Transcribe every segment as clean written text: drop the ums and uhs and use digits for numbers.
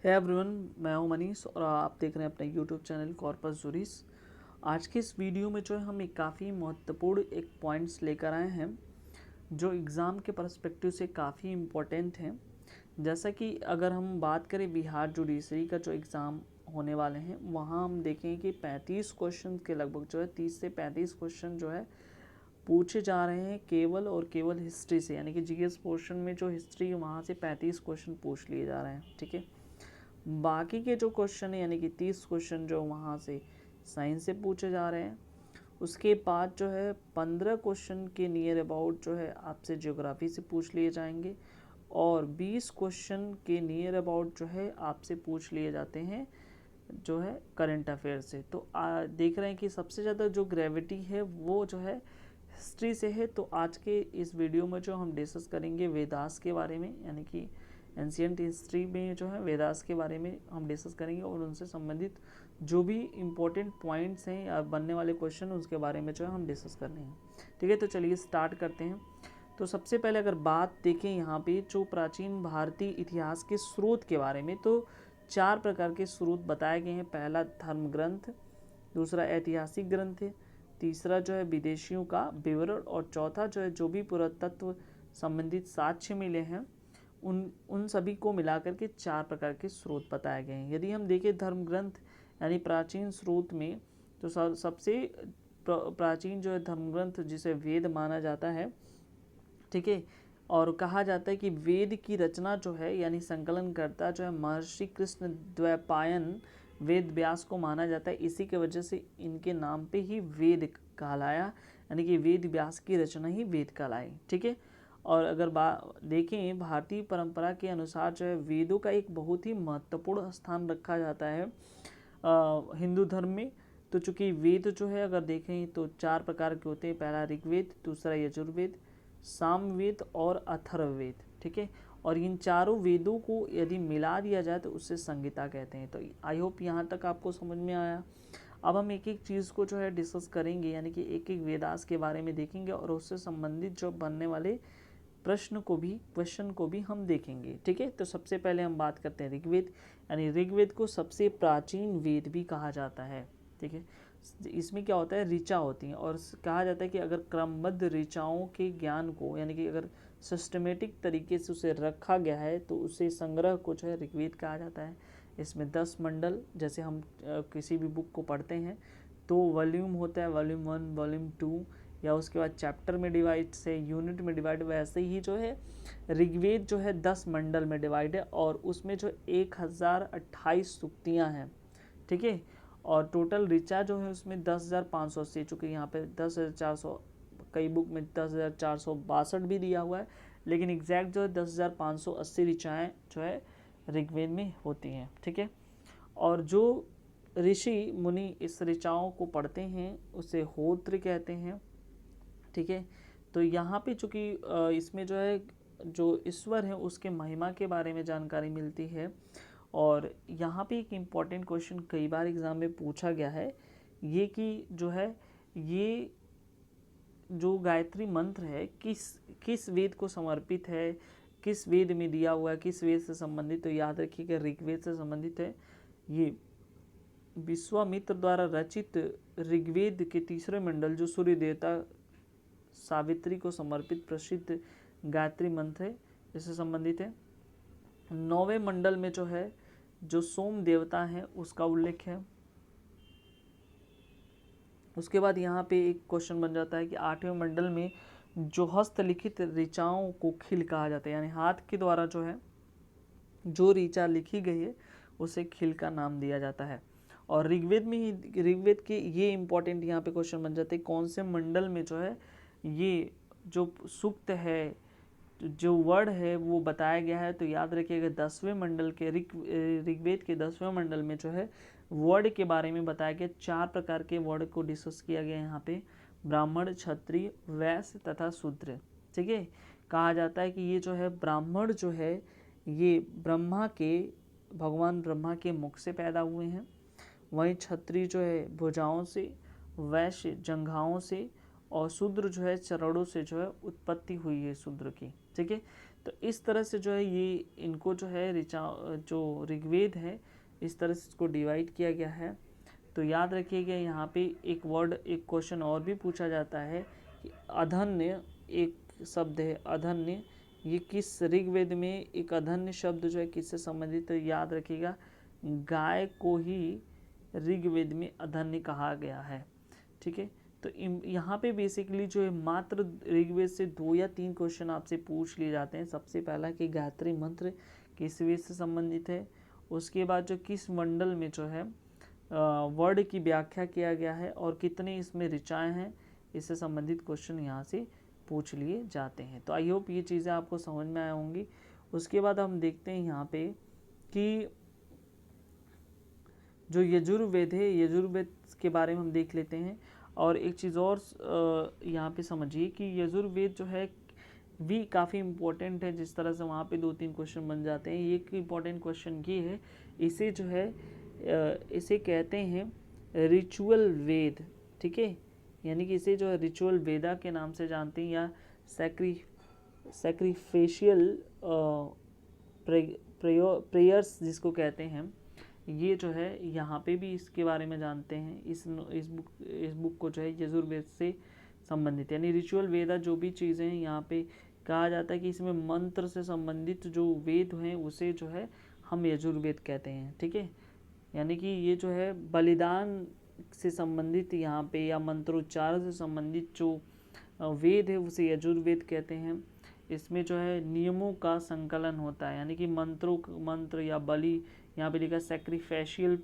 है एवरीवन, मैं हूं मनीष और आप देख रहे हैं अपने यूट्यूब चैनल कॉर्पस जुरिस। आज के इस वीडियो में जो है हम एक काफ़ी महत्वपूर्ण एक पॉइंट्स लेकर आए हैं जो एग्ज़ाम के पर्सपेक्टिव से काफ़ी इम्पोर्टेंट हैं। जैसा कि अगर हम बात करें बिहार जुडिशरी का जो एग्ज़ाम होने वाले हैं, वहाँ हम देखें कि 35 क्वेश्चन के लगभग जो है 30 से 35 क्वेश्चन जो है पूछे जा रहे हैं केवल और केवल हिस्ट्री से, यानी कि जीएस पोर्शन में जो हिस्ट्री वहाँ से 35 क्वेश्चन पूछ लिए जा रहे हैं। ठीक है, बाकी के जो क्वेश्चन है यानी कि 30 क्वेश्चन जो वहाँ से साइंस से पूछे जा रहे हैं। उसके बाद जो है 15 क्वेश्चन के नियर अबाउट जो है आपसे ज्योग्राफी से पूछ लिए जाएंगे और 20 क्वेश्चन के नियर अबाउट जो है आपसे पूछ लिए जाते हैं जो है करंट अफेयर से। तो देख रहे हैं कि सबसे ज़्यादा जो ग्रेविटी है वो जो है हिस्ट्री से है। तो आज के इस वीडियो में जो हम डिस्कस करेंगे वेदास के बारे में, यानी कि एंशियंट हिस्ट्री में जो है वेदास के बारे में हम डिस्कस करेंगे और उनसे संबंधित जो भी इम्पोर्टेंट पॉइंट्स हैं या बनने वाले क्वेश्चन उसके बारे में जो है हम डिस्कस करने हैं। ठीक है, तो चलिए स्टार्ट करते हैं। तो सबसे पहले अगर बात देखें यहाँ पे जो प्राचीन भारतीय इतिहास के स्रोत के बारे में, तो 4 प्रकार के स्रोत बताए गए हैं। पहला धर्म ग्रंथ, दूसरा ऐतिहासिक ग्रंथ है, तीसरा जो है विदेशियों का विवरण और चौथा जो है जो भी पुरातत्व संबंधित साक्ष्य मिले हैं उन सभी को मिलाकर के 4 प्रकार के स्रोत बताए गए हैं। यदि हम देखें धर्म ग्रंथ यानी प्राचीन स्रोत में, तो सबसे प्राचीन जो है धर्म ग्रंथ जिसे वेद माना जाता है। ठीक है, और कहा जाता है कि वेद की रचना जो है यानी संकलन करता जो है महर्षि कृष्ण द्वैपायन वेद व्यास को माना जाता है। इसी के वजह से इनके नाम पे ही वेद कहलाया, यानी कि वेद व्यास की रचना ही वेद कहलाई। ठीक है, और अगर देखें भारतीय परंपरा के अनुसार जो है वेदों का एक बहुत ही महत्वपूर्ण स्थान रखा जाता है हिंदू धर्म में। तो चूंकि वेद जो है अगर देखें तो 4 प्रकार के होते हैं। पहला ऋग्वेद, दूसरा यजुर्वेद, सामवेद और अथर्ववेद। ठीक है, और इन चारों वेदों को यदि मिला दिया जाए तो उससे संहिता कहते हैं। तो आई होप यहाँ तक आपको समझ में आया। अब हम एक एक चीज़ को जो है डिस्कस करेंगे, यानी कि एक एक वेदास के बारे में देखेंगे और उससे संबंधित जो बनने वाले क्वेश्चन को भी हम देखेंगे। ठीक है, तो सबसे पहले हम बात करते हैं ऋग्वेद, यानी ऋग्वेद को सबसे प्राचीन वेद भी कहा जाता है। ठीक है, इसमें क्या होता है, ऋचा होती हैं और कहा जाता है कि अगर क्रमबद्ध ऋचाओं के ज्ञान को, यानी कि अगर सिस्टमेटिक तरीके से उसे रखा गया है तो उसे संग्रह को जो है ऋग्वेद कहा जाता है। इसमें 10 मंडल, जैसे हम किसी भी बुक को पढ़ते हैं तो वॉल्यूम होता है, वॉल्यूम 1, वॉल्यूम 2, या उसके बाद चैप्टर में डिवाइड से यूनिट में डिवाइड, वैसे ही जो है ऋग्वेद जो है 10 मंडल में डिवाइड है और उसमें जो 1028 सूक्तियाँ हैं। ठीक है, और टोटल ऋचा जो है उसमें 10,580, चूँकि यहाँ पे 10,400, कई बुक में 10,462 भी दिया हुआ है, लेकिन एग्जैक्ट जो है 10,580 ऋचाएँ जो है ऋग्वेद में होती हैं। ठीक है, और जो ऋषि मुनि इस ऋचाओं को पढ़ते हैं उसे होत्र कहते हैं। ठीक है, तो यहाँ पे चूँकि इसमें जो है जो ईश्वर है उसके महिमा के बारे में जानकारी मिलती है। और यहाँ पे एक इम्पॉर्टेंट क्वेश्चन कई बार एग्ज़ाम में पूछा गया है, ये कि जो है ये जो गायत्री मंत्र है किस वेद को समर्पित है, किस वेद में दिया हुआ है, किस वेद से संबंधित। तो याद रखिएगा ऋग्वेद से संबंधित है। ये विश्वामित्र द्वारा रचित ऋग्वेद के तीसरे मंडल जो सूर्य देवता सावित्री को समर्पित प्रसिद्ध गायत्री मंत्र है, इससे संबंधित है। 9वें मंडल में जो है जो सोम देवता है उसका उल्लेख है। उसके बाद यहाँ पे एक क्वेश्चन बन जाता है कि 8वें मंडल में जो हस्तलिखित ऋचाओं को खिल कहा जाता है, यानी हाथ के द्वारा जो है जो ऋचा लिखी गई है उसे खिल का नाम दिया जाता है। और ऋग्वेद में ही ऋग्वेद के ये इंपॉर्टेंट यहाँ पे क्वेश्चन बन जाते हैं कौन से मंडल में जो है ये जो सूक्त है, जो वर्ड है वो बताया गया है। तो याद रखिएगा 10वें मंडल के ऋग्वेद के 10वें मंडल में जो है वर्ड के बारे में बताया गया। 4 प्रकार के वर्ड को डिस्कस किया गया यहाँ पे, ब्राह्मण, क्षत्रिय, वैश्य तथा शूद्र। ठीक है, कहा जाता है कि ये जो है ब्राह्मण जो है ये भगवान ब्रह्मा के मुख से पैदा हुए हैं। वहीं क्षत्रिय जो है भुजाओं से, वैश्य जंघाओं से और शूद्र जो है चरणों से जो है उत्पत्ति हुई है शूद्र की। ठीक है, तो इस तरह से जो है ये इनको जो है जो ऋग्वेद है इस तरह से इसको डिवाइड किया गया है। तो याद रखिएगा यहाँ पे एक क्वेश्चन और भी पूछा जाता है कि अधन्य एक शब्द है, अधन्य, ये किस ऋग्वेद में एक अधन्य शब्द जो है किससे संबंधित, तो याद रखिएगा गाय को ही ऋग्वेद में अधन्य कहा गया है। ठीक है, तो यहाँ पे बेसिकली जो है मात्र ऋग्वेद से 2 या 3 क्वेश्चन आपसे पूछ लिए जाते हैं। सबसे पहला कि गायत्री मंत्र किस वेद से संबंधित है, उसके बाद जो किस मंडल में जो है वर्ड की व्याख्या किया गया है और कितने इसमें ऋचाएँ हैं, इससे संबंधित क्वेश्चन यहाँ से पूछ लिए जाते हैं। तो आई होप ये चीज़ें आपको समझ में आया होंगी। उसके बाद हम देखते हैं यहाँ पे कि जो यजुर्वेद है, यजुर्वेद के बारे में हम देख लेते हैं। और एक चीज़ और यहाँ पे समझिए कि यजुर्वेद जो है भी काफ़ी इम्पोर्टेंट है। जिस तरह से वहाँ पे 2-3 क्वेश्चन बन जाते हैं, एक इम्पोर्टेंट क्वेश्चन ये है, इसे जो है इसे कहते हैं रिचुअल वेद। ठीक है, यानी कि इसे जो है रिचुअल वेदा के नाम से जानते हैं, या सैक्रिफिशियल प्रेयर्स जिसको कहते हैं। ये जो है यहाँ पे भी इसके बारे में जानते हैं। इस बुक को जो है यजुर्वेद से संबंधित, यानी रिचुअल वेदा जो भी चीज़ें हैं यहाँ पे कहा जाता है कि इसमें मंत्र से संबंधित जो वेद हैं उसे जो है हम यजुर्वेद कहते हैं। ठीक है, यानी कि ये जो है बलिदान से संबंधित यहाँ पे या मंत्रोच्चार से संबंधित जो वेद है उसे यजुर्वेद कहते हैं। इसमें जो है नियमों का संकलन होता है, यानी कि मंत्र या बलि, यहाँ पे लिखा सैक्रिफिशियल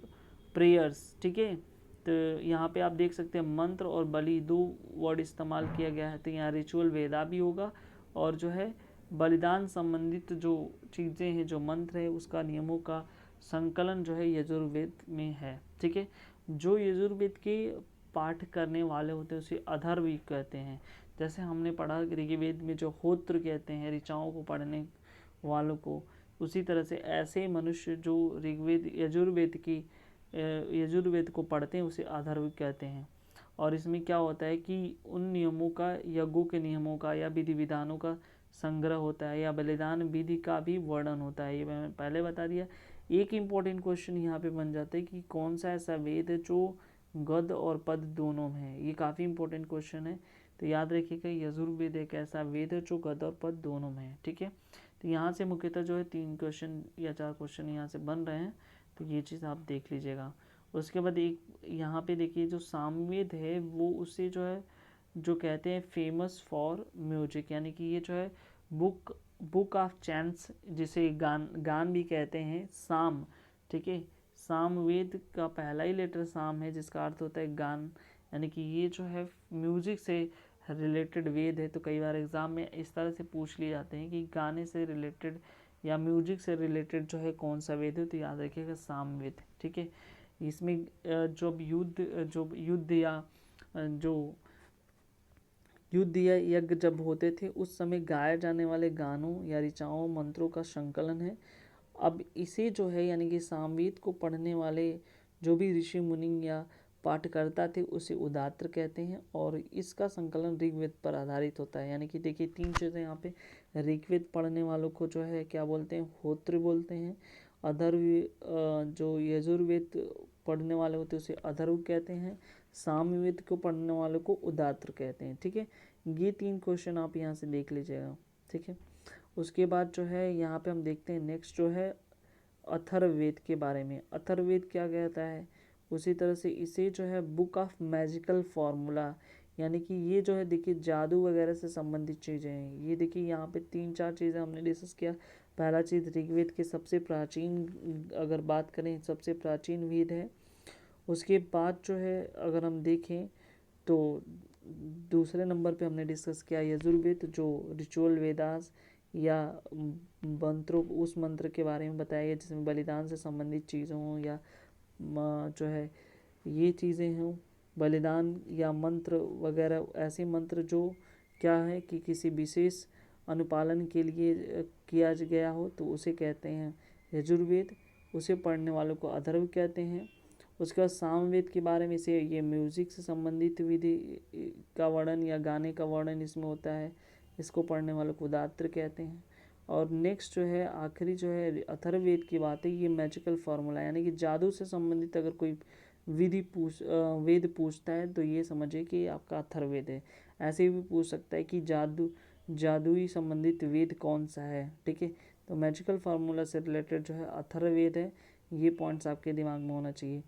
प्रेयर्स। ठीक है, तो यहाँ पे आप देख सकते हैं मंत्र और बलि 2 वर्ड इस्तेमाल किया गया है। तो यहाँ रिचुअल वेदा भी होगा और जो है बलिदान संबंधित जो चीज़ें हैं, जो मंत्र है, उसका नियमों का संकलन जो है यजुर्वेद में है। ठीक है, जो यजुर्वेद के पाठ करने वाले होते हैं उसे अथर्व कहते हैं। जैसे हमने पढ़ा ऋग्वेद में जो होत्र कहते हैं ऋचाओं को पढ़ने वालों को, उसी तरह से ऐसे मनुष्य जो यजुर्वेद को पढ़ते हैं उसे अथर्व कहते हैं। और इसमें क्या होता है कि उन नियमों का, यज्ञों के नियमों का या विधि विधानों का संग्रह होता है, या बलिदान विधि का भी वर्णन होता है। ये मैंने पहले बता दिया। एक इम्पॉर्टेंट क्वेश्चन यहाँ पे बन जाता है कि कौन सा ऐसा वेद है जो गद और पद दोनों में है। ये काफ़ी इंपॉर्टेंट क्वेश्चन है, तो याद रखिएगा यजुर्वेद एक ऐसा वेद है जो गद और पद दोनों में है। ठीक है, तो यहाँ से मुख्यतः जो है 3 क्वेश्चन या 4 क्वेश्चन यहाँ से बन रहे हैं, तो ये चीज़ आप देख लीजिएगा। उसके बाद एक यहाँ पे देखिए जो सामवेद है वो उसे जो है जो कहते हैं फेमस फॉर म्यूजिक, यानी कि ये जो है बुक ऑफ चैंट्स, जिसे गान भी कहते हैं, साम। ठीक है, सामवेद का पहला ही लेटर साम है, जिसका अर्थ होता है गान, यानी कि ये जो है म्यूजिक से रिलेटेड वेद है। तो कई बार एग्ज़ाम में इस तरह से पूछ लिए जाते हैं कि गाने से रिलेटेड या म्यूजिक से रिलेटेड जो है कौन सा वेद है, तो याद रखिएगा सामवेद। ठीक है, इसमें जो युद्ध या यज्ञ जब होते थे उस समय गाए जाने वाले गानों या ऋचाओं मंत्रों का संकलन है। अब इसे जो है यानी कि सामवेद को पढ़ने वाले जो भी ऋषि मुनि या पाठकर्ता थे उसे उदात्र कहते हैं, और इसका संकलन ऋग्वेद पर आधारित होता है। यानी कि देखिए 3 चीज़ें यहाँ पे, ऋग्वेद पढ़ने वालों को जो है क्या बोलते हैं, होत्र बोलते हैं। अथर्व जो यजुर्वेद पढ़ने वाले होते हैं उसे अथर्व कहते हैं। सामवेद को पढ़ने वालों को उदात्र कहते हैं। ठीक है, ये 3 क्वेश्चन आप यहाँ से देख लीजिएगा। ठीक है, उसके बाद जो है यहाँ पे हम देखते हैं नेक्स्ट जो है अथर्ववेद के बारे में। अथर्ववेद क्या कहता है, उसी तरह से इसे जो है बुक ऑफ मैजिकल फार्मूला, यानी कि ये जो है देखिए जादू वगैरह से संबंधित चीज़ें हैं। ये देखिए यहाँ पे 3-4 चीज़ें हमने डिस्कस किया। पहला चीज़ ऋग्वेद के सबसे प्राचीन, अगर बात करें सबसे प्राचीन वेद है। उसके बाद जो है अगर हम देखें तो दूसरे नंबर पे हमने डिस्कस किया यजुर्वेद, जो रिचुअल वेदास या मंत्रों, उस मंत्र के बारे में बताया गया जिसमें बलिदान से संबंधित चीज़ें हों, या जो है ये चीज़ें हों, बलिदान या मंत्र वगैरह, ऐसे मंत्र जो क्या है कि किसी विशेष अनुपालन के लिए किया गया हो, तो उसे कहते हैं यजुर्वेद। उसे पढ़ने वालों को अथर्व कहते हैं। उसके बाद सामवेद के बारे में से ये म्यूज़िक से संबंधित विधि का वर्णन या गाने का वर्णन इसमें होता है, इसको पढ़ने वालों को उदात्र कहते हैं। और नेक्स्ट जो है आखिरी जो है अथर्ववेद की बात है, ये मैजिकल फार्मूला, यानी कि जादू से संबंधित अगर कोई वेद पूछता है तो ये समझे कि आपका अथर्ववेद है। ऐसे भी पूछ सकता है कि जादुई संबंधित वेद कौन सा है, ठीक है। तो मैजिकल फार्मूला से रिलेटेड जो है अथर्ववेद है, ये पॉइंट्स आपके दिमाग में होना चाहिए।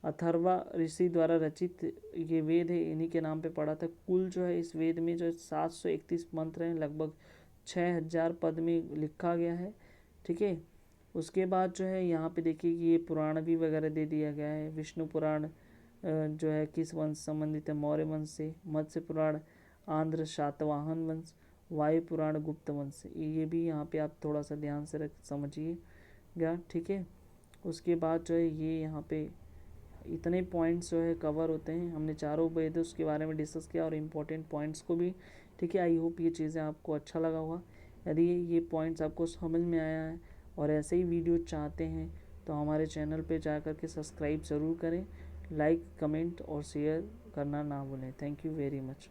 अथर्वा ऋषि द्वारा रचित ये वेद है, इन्हीं के नाम पे पढ़ा था। कुल जो है इस वेद में जो 731 मंत्र हैं, लगभग 6000 पद में लिखा गया है, ठीक है। उसके बाद जो है यहाँ पे देखिए कि ये पुराण भी वगैरह दे दिया गया है। विष्णु पुराण जो है किस वंश संबंधित है, मौर्य वंश से। मत्स्य पुराण आंध्र शातवाहन वंश। वायु पुराण गुप्त वंश से। ये भी यहाँ पे आप थोड़ा सा ध्यान से समझिएगा, ठीक है। उसके बाद जो है ये यहाँ पे इतने पॉइंट्स जो है कवर होते हैं। हमने चारों वेदों के बारे में डिस्कस किया और इम्पोर्टेंट पॉइंट्स को भी, ठीक है। आई होप ये चीज़ें आपको अच्छा लगा होगा। यदि ये पॉइंट्स आपको समझ में आया है और ऐसे ही वीडियो चाहते हैं तो हमारे चैनल पे जा कर के सब्सक्राइब ज़रूर करें। लाइक, कमेंट और शेयर करना ना भूलें। Thank you very much.